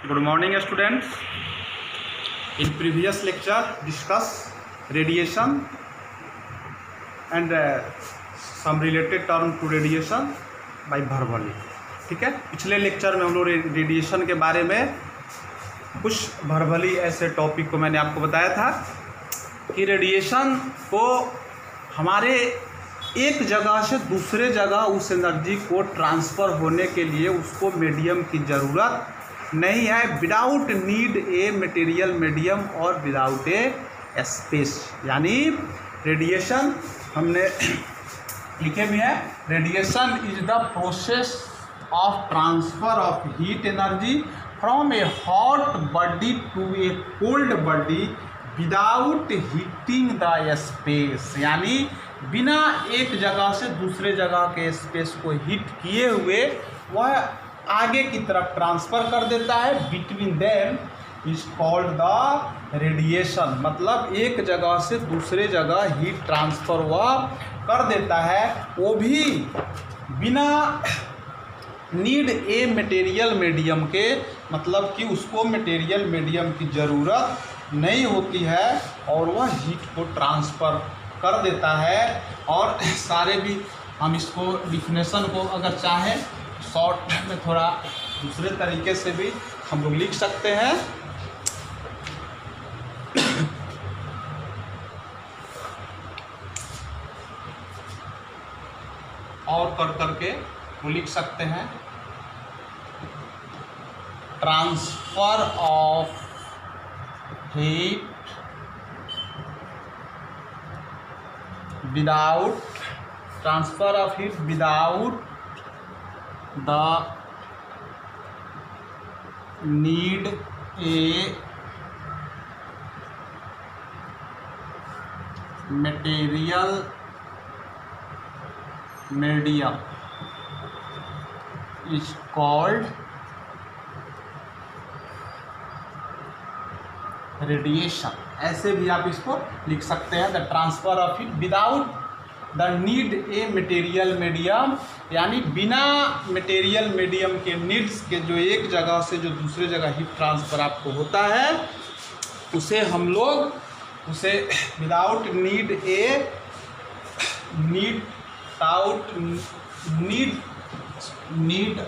Good morning, students. In previous lecture, discuss radiation and some related term to radiation by verbally. ठीक है, पिछले lecture में हम लोग रेडिएशन के बारे में कुछ वर्बली ऐसे टॉपिक को मैंने आपको बताया था कि रेडिएशन को हमारे एक जगह से दूसरे जगह उस एनर्जी को ट्रांसफ़र होने के लिए उसको मीडियम की ज़रूरत नहीं है, without need a material medium और विदाउट ए स्पेस। यानी रेडिएशन हमने लिखे भी है, radiation is the process of transfer of heat energy from a hot body to a cold body without heating the space. यानी बिना एक जगह से दूसरे जगह के स्पेस को हीट किए हुए वह आगे की तरफ ट्रांसफ़र कर देता है। Between them is called the radiation. मतलब एक जगह से दूसरे जगह हीट ट्रांसफ़र वह कर देता है, वो भी बिना नीड ए मटेरियल मीडियम के, मतलब कि उसको मटेरियल मीडियम की ज़रूरत नहीं होती है और वह हीट को ट्रांसफ़र कर देता है। और सारे भी हम इसको डिफिनेशन को अगर चाहें शॉर्ट में थोड़ा दूसरे तरीके से भी हम लोग लिख सकते हैं। और कर करके वो लिख सकते हैं, transfer of heat without the need a material medium is called radiation. ऐसे भी आप इसको लिख सकते हैं, the transfer of heat without the need a material medium. यानी बिना मटेरियल मीडियम के नीड्स के जो एक जगह से जो दूसरे जगह हीट ट्रांसफ़र आपको होता है उसे हम लोग without need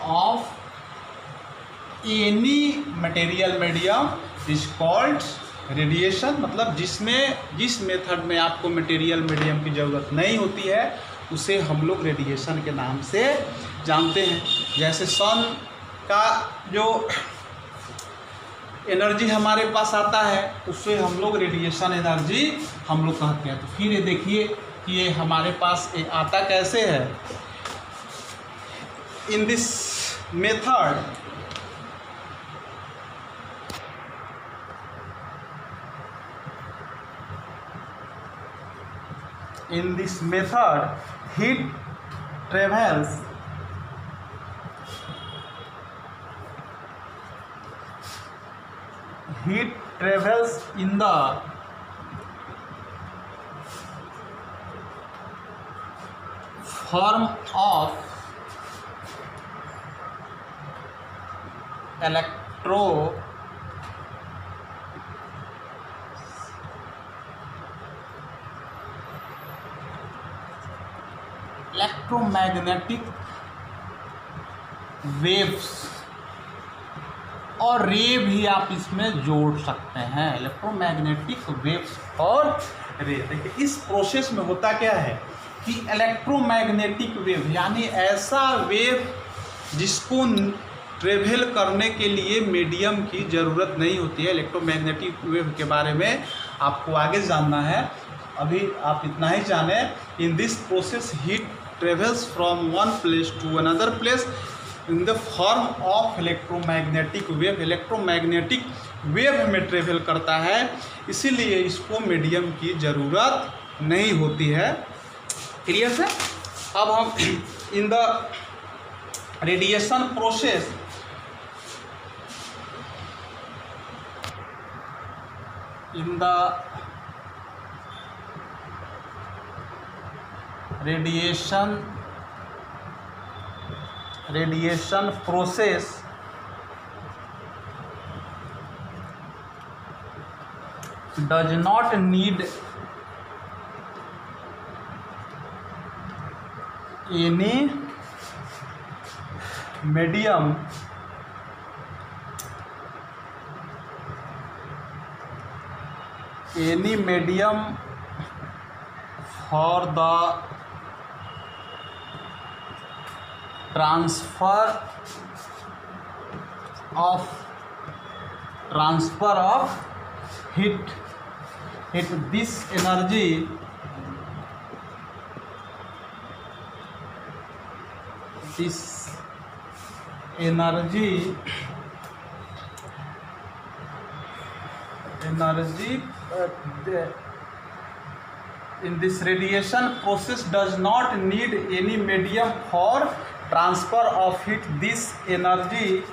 of any material medium is called radiation. मतलब जिस मेथड में आपको मटेरियल मीडियम की ज़रूरत नहीं होती है उसे हम लोग रेडिएशन के नाम से जानते हैं। जैसे सन का जो एनर्जी हमारे पास आता है उससे हम लोग रेडिएशन एनर्जी हम लोग कहते हैं। तो फिर ये देखिए कि ये हमारे पास ये आता कैसे है। In this method heat travels in the form of electromagnetic waves और रे भी आप इसमें जोड़ सकते हैं। इलेक्ट्रोमैग्नेटिक वेव्स और रे। देखिए इस प्रोसेस में होता क्या है कि इलेक्ट्रोमैग्नेटिक वेव यानी ऐसा वेव जिसको ट्रेवल करने के लिए मीडियम की ज़रूरत नहीं होती है। इलेक्ट्रोमैग्नेटिक वेव के बारे में आपको आगे जानना है, अभी आप इतना ही जाने। In this process heat travels from one place to another place in the form of electromagnetic wave। Electromagnetic wave में ट्रेवल करता है, इसीलिए इसको मीडियम की ज़रूरत नहीं होती है। क्लियर है? अब हम in the radiation process radiation process does not need any medium for the transfer of heat. This energy in this radiation process does not need any medium for transfer of heat. This energy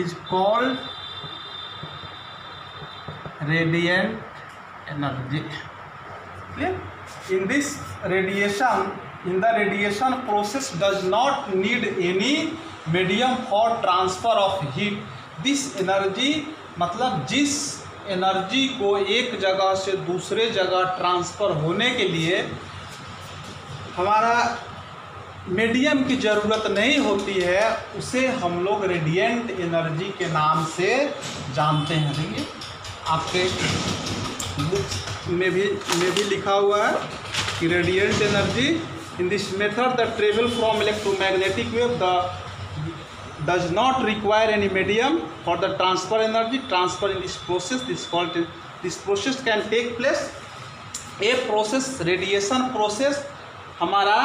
is called radiant energy. Clear? In the radiation process does not need any medium for transfer of heat. This energy मतलब जिस energy को एक जगह से दूसरे जगह transfer होने के लिए हमारा मीडियम की ज़रूरत नहीं होती है, उसे हम लोग रेडिएंट एनर्जी के नाम से जानते हैं। देखिए आपके बुक में भी लिखा हुआ है कि radiant energy in this method the travel from electromagnetic wave does not require any medium for the transfer energy. Transfer in this process, this process can take place. A process, radiation process हमारा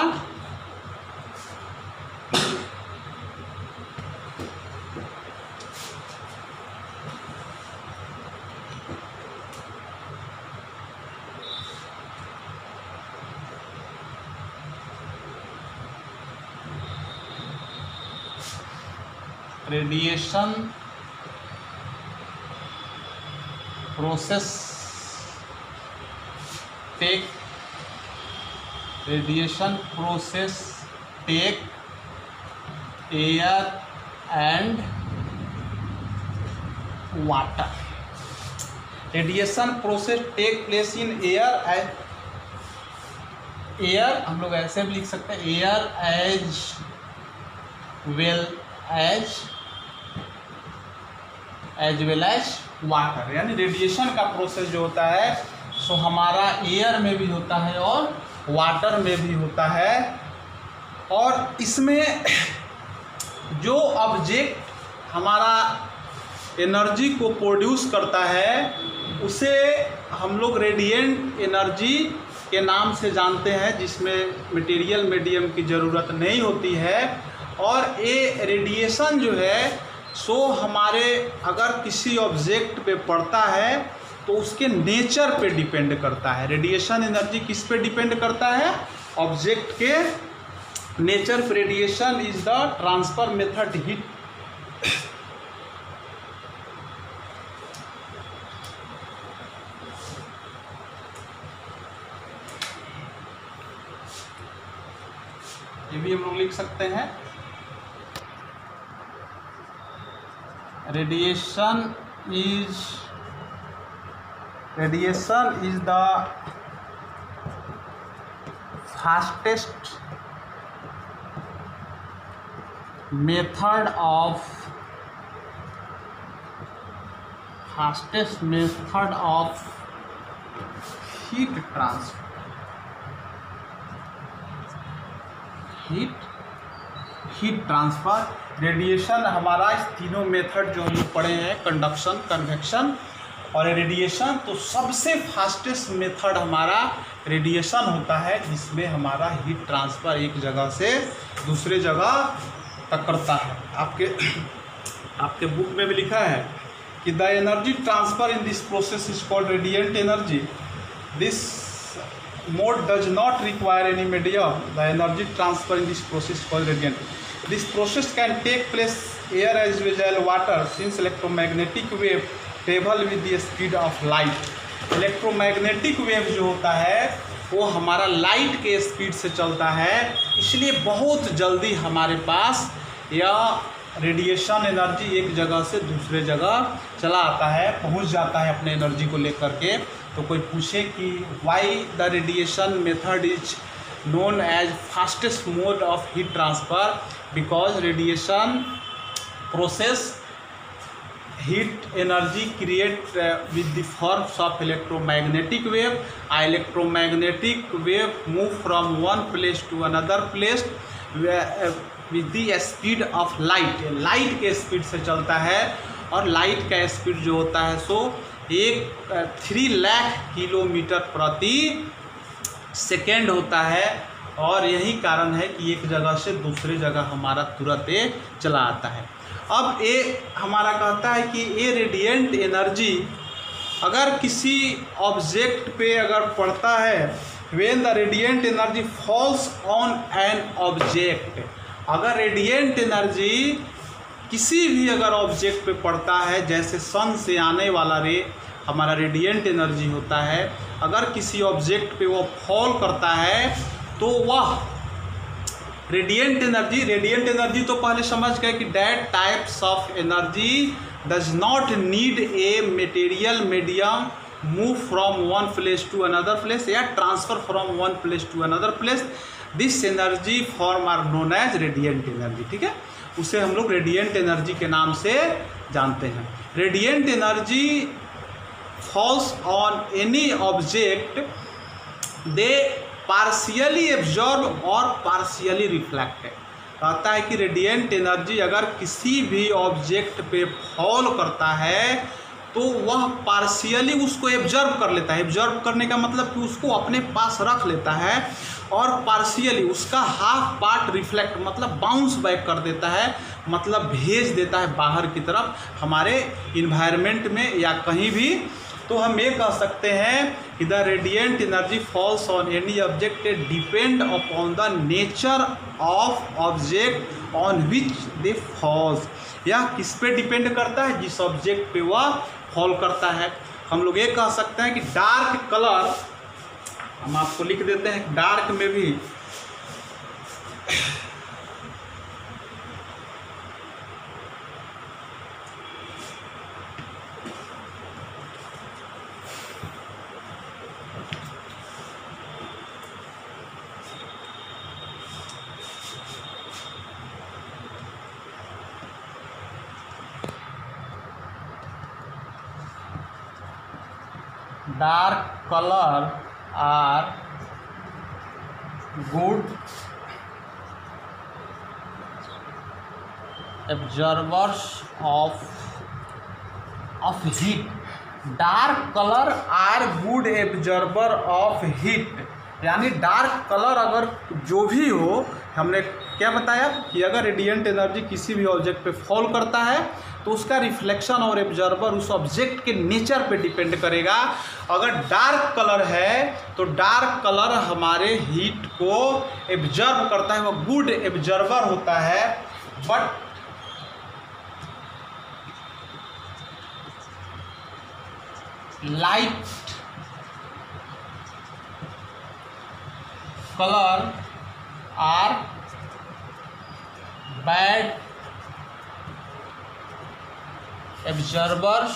radiation process take air and water. Radiation process take place in air and air हम लोग ऐसे भी लिख सकते हैं, air as well as water. यानी radiation का प्रोसेस जो होता है सो हमारा एयर में भी होता है और वाटर में भी होता है। और इसमें जो ऑब्जेक्ट हमारा एनर्जी को प्रोड्यूस करता है उसे हम लोग रेडिएंट एनर्जी के नाम से जानते हैं, जिसमें मटेरियल मीडियम की ज़रूरत नहीं होती है। और ये रेडिएशन जो है सो हमारे अगर किसी ऑब्जेक्ट पे पड़ता है तो उसके नेचर पे डिपेंड करता है। रेडिएशन एनर्जी किस पे डिपेंड करता है? ऑब्जेक्ट के नेचर पे। Radiation is the transfer method heat ये भी हम लोग लिख सकते हैं। Radiation is the fastest method of heat transfer. Heat transfer radiation हमारा इस तीनों मेथड जो हम लोग पढ़े हैं, कंडक्शन, कन्वेक्शन और रेडिएशन, तो सबसे फास्टेस्ट मेथड हमारा रेडिएशन होता है, जिसमें हमारा हीट ट्रांसफ़र एक जगह से दूसरे जगह तक करता है। आपके बुक में भी लिखा है कि the energy transfer in this process is called radiant energy. This mode does not require any medium. The energy transfer in this process is called radiant. This process can take place air as well as water, since electromagnetic wave travel with the speed of light. Electromagnetic wave जो होता है वो हमारा light के speed से चलता है, इसलिए बहुत जल्दी हमारे पास यह रेडिएशन एनर्जी एक जगह से दूसरे जगह चला आता है, पहुंच जाता है अपने एनर्जी को लेकर के। तो कोई पूछे कि why the radiation method is known as fastest mode of heat transfer, because radiation process heat energy create with the forms of electromagnetic wave. Electromagnetic wave move from one place to another place with the speed of light. Light के speed से चलता है, और light का speed जो होता है सो 3 lakh kilometre प्रति सेकेंड होता है। और यही कारण है कि एक जगह से दूसरी जगह हमारा तुरंत चला आता है। अब ये हमारा कहता है कि ये रेडिएंट एनर्जी अगर किसी ऑब्जेक्ट पे अगर पड़ता है, when the radiant energy falls on an object, अगर रेडिएंट एनर्जी किसी भी अगर ऑब्जेक्ट पे पड़ता है, जैसे सन से आने वाला रे हमारा रेडिएंट एनर्जी होता है, अगर किसी ऑब्जेक्ट पे वो फॉल करता है तो वह रेडिएंट एनर्जी तो पहले समझ गए कि that types of energy does not need a material medium move from one place to another place या transfer from one place to another place. This energy form are known as radiant energy. ठीक है, उसे हम लोग radiant energy के नाम से जानते हैं। Radiant energy falls on any object, they partially absorb और partially reflect। कहता है कि रेडिएंट एनर्जी अगर किसी भी ऑब्जेक्ट पे फॉल करता है तो वह पार्शियली उसको एब्जॉर्ब कर लेता है। एब्जॉर्ब करने का मतलब कि उसको अपने पास रख लेता है, और पार्शियली उसका हाफ पार्ट रिफ्लेक्ट मतलब बाउंस बैक कर देता है, मतलब भेज देता है बाहर की तरफ हमारे इन्वायरमेंट में या कहीं भी। तो हम ये कह सकते हैं कि the radiant energy falls on any object depend upon the nature of object on which they falls. यह किस पे डिपेंड करता है? जिस ऑब्जेक्ट पे वह फॉल करता है। हम लोग ये कह सकते हैं कि डार्क कलर, हम आपको लिख देते हैं डार्क में भी dark color are good absorbers of heat। Dark colour are good absorber of heat, यानी डार्क कलर अगर जो भी हो, हमने क्या बताया कि अगर रेडिएंट एनर्जी किसी भी ऑब्जेक्ट पे फॉल करता है तो उसका रिफ्लेक्शन और एब्जॉर्बर उस ऑब्जेक्ट के नेचर पे डिपेंड करेगा। अगर डार्क कलर है तो डार्क कलर हमारे हीट को एब्जॉर्ब करता है, वह गुड एब्जॉर्बर होता है। But light colour are bad absorbers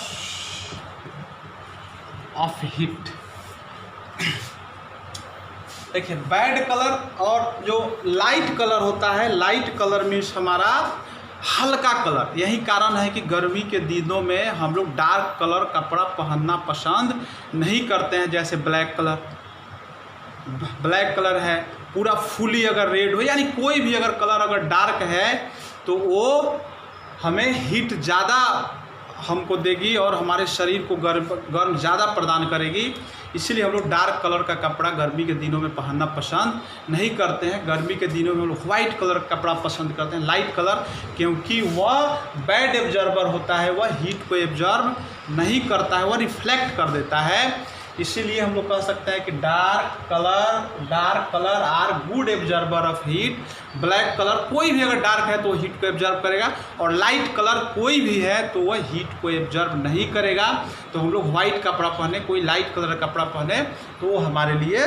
of heat. देखिए, बैड कलर और जो लाइट कलर होता है, लाइट कलर मीन्स हमारा हल्का कलर। यही कारण है कि गर्मी के दिनों में हम लोग डार्क कलर कपड़ा पहनना पसंद नहीं करते हैं। जैसे ब्लैक कलर है, पूरा फुली अगर रेड हो, यानी कोई भी अगर कलर अगर डार्क है तो वो हमें हीट ज़्यादा हमको देगी और हमारे शरीर को गर्म ज़्यादा प्रदान करेगी। इसीलिए हम लोग डार्क कलर का कपड़ा गर्मी के दिनों में पहनना पसंद नहीं करते हैं। गर्मी के दिनों में हम लोग वाइट कलर का कपड़ा पसंद करते हैं, लाइट कलर, क्योंकि वह बैड एब्जॉर्बर होता है, वह हीट को एब्जॉर्ब नहीं करता है, वह रिफ्लेक्ट कर देता है। इसीलिए हम लोग कह सकते हैं कि dark colour are good absorber of heat. Black colour कोई भी अगर डार्क है तो हीट को एब्जॉर्ब करेगा, और लाइट कलर कोई भी है तो वह हीट को एब्जॉर्ब नहीं करेगा। तो हम लोग वाइट कपड़ा पहने, कोई लाइट कलर का कपड़ा पहने तो वो हमारे लिए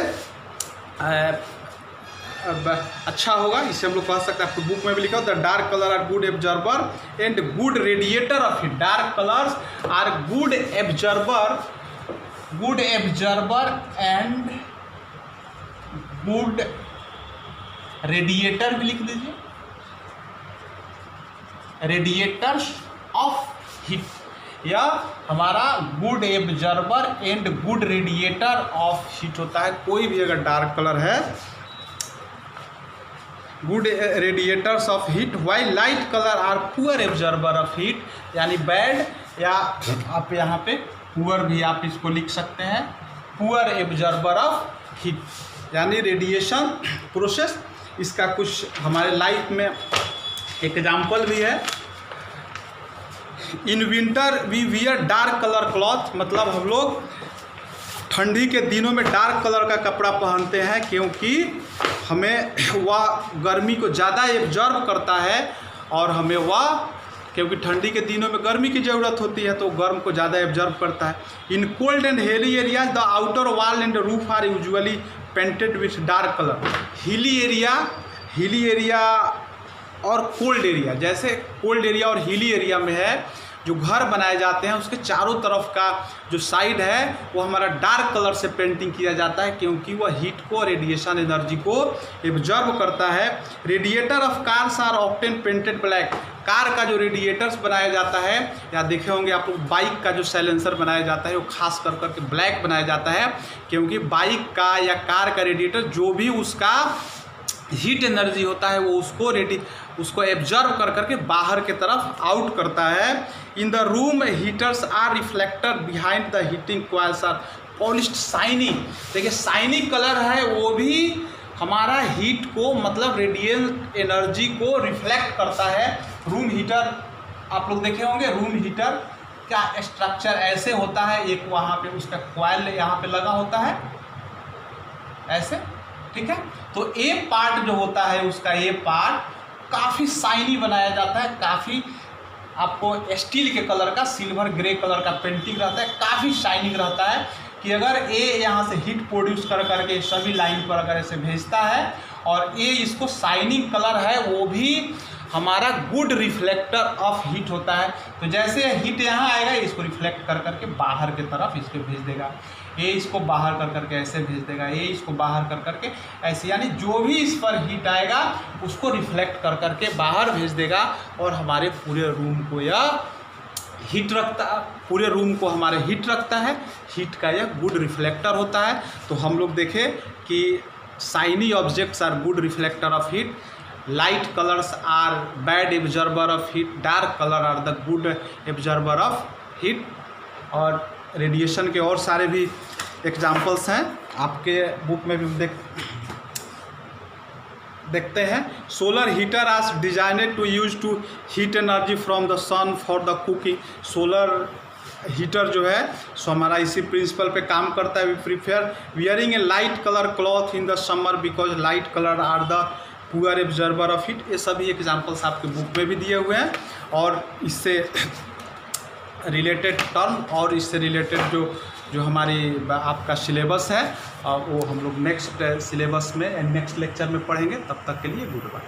अच्छा होगा, इसे हम लोग कह सकते हैं। आपको बुक में भी लिखा हो the dark colour are good absorber and good radiator of heat. Dark colours are good absorber and good radiator भी लिख दीजिए, रेडिएटर्स ऑफ हीट। या हमारा good absorber and good radiator of heat होता है। कोई भी अगर डार्क कलर है, good radiators of heat, while light colour are poor absorber of heat, यानी बैड, या आप यहाँ पे पुअर भी आप इसको लिख सकते हैं, पुअर एब्जॉर्बर ऑफ हीट, यानी रेडिएशन प्रोसेस। इसका कुछ हमारे लाइफ में एग्जाम्पल भी है। In winter we wear dark colour cloth, मतलब हम लोग ठंडी के दिनों में डार्क कलर का कपड़ा पहनते हैं, क्योंकि हमें वह गर्मी को ज़्यादा एब्जॉर्ब करता है, और हमें वह, क्योंकि ठंडी के दिनों में गर्मी की ज़रूरत होती है, तो गर्म को ज़्यादा एब्जॉर्ब करता है। In cold and hilly areas the outer wall and roof are usually painted with dark colour. Hilly area और कोल्ड एरिया, जैसे कोल्ड एरिया और हिली एरिया में है, जो घर बनाए जाते हैं उसके चारों तरफ का जो साइड है वो हमारा डार्क कलर से पेंटिंग किया जाता है, क्योंकि वह हीट को, रेडिएशन एनर्जी को एब्जॉर्ब करता है। Radiator of cars are often painted black. Car का जो रेडिएटर्स बनाया जाता है, या देखे होंगे आप लोग, बाइक का जो साइलेंसर बनाया जाता है वो खास कर करके ब्लैक बनाया जाता है, क्योंकि बाइक का या कार का रेडिएटर जो भी उसका हीट एनर्जी होता है वो उसको एब्जॉर्ब कर करके बाहर के तरफ आउट करता है। In the room heaters are reflector behind the heating coils are polished shiny. देखिए शाइनी कलर है, वो भी हमारा हीट को, मतलब रेडिएंट एनर्जी को रिफ्लेक्ट करता है। रूम हीटर आप लोग देखे होंगे, रूम हीटर का स्ट्रक्चर ऐसे होता है, एक वहाँ पे उसका कॉइल यहाँ पे लगा होता है ऐसे, ठीक है। तो ए पार्ट जो होता है उसका, ये पार्ट काफ़ी शाइनी बनाया जाता है, काफ़ी आपको स्टील के कलर का, सिल्वर ग्रे कलर का पेंटिंग रहता है, काफ़ी शाइनिंग रहता है, कि अगर ए यहाँ से हीट प्रोड्यूस कर करके सभी लाइन पर अगर ऐसे भेजता है, और ए इसको शाइनिंग कलर है, वो भी हमारा गुड रिफ्लेक्टर ऑफ हीट होता है। तो जैसे हीट यहाँ आएगा, इसको रिफ्लेक्ट कर करके बाहर की तरफ इसको भेज देगा, ये इसको बाहर कर करके ऐसे भेज देगा, ये इसको बाहर कर करके ऐसे, यानी जो भी इस पर हीट आएगा उसको रिफ्लेक्ट कर करके बाहर भेज देगा, और हमारे पूरे रूम को यह हीट रखता, पूरे रूम को हमारे हीट रखता है। हीट का यह गुड रिफ्लेक्टर होता है। तो हम लोग देखें कि shiny objects are good reflector of heat, light colours are bad absorber of heat, dark colour are the good absorber of heat. और रेडिएशन के और सारे भी एग्जाम्पल्स हैं, आपके बुक में भी देखते हैं। Solar heater are designed to use to heat energy from the sun for the cooking. Solar heater जो है सो हमारा इसी प्रिंसिपल पे काम करता है। We prefer wearing a light colour cloth in the summer because light colour are the poor absorber of heat. ये सभी एग्जाम्पल्स आपके बुक में भी दिए हुए हैं, और इससे रिलेटेड टर्म और इससे रिलेटेड जो हमारी आपका सिलेबस है वो हम लोग नेक्स्ट सिलेबस में, नेक्स्ट लेक्चर में पढ़ेंगे। तब तक के लिए गुड बाय।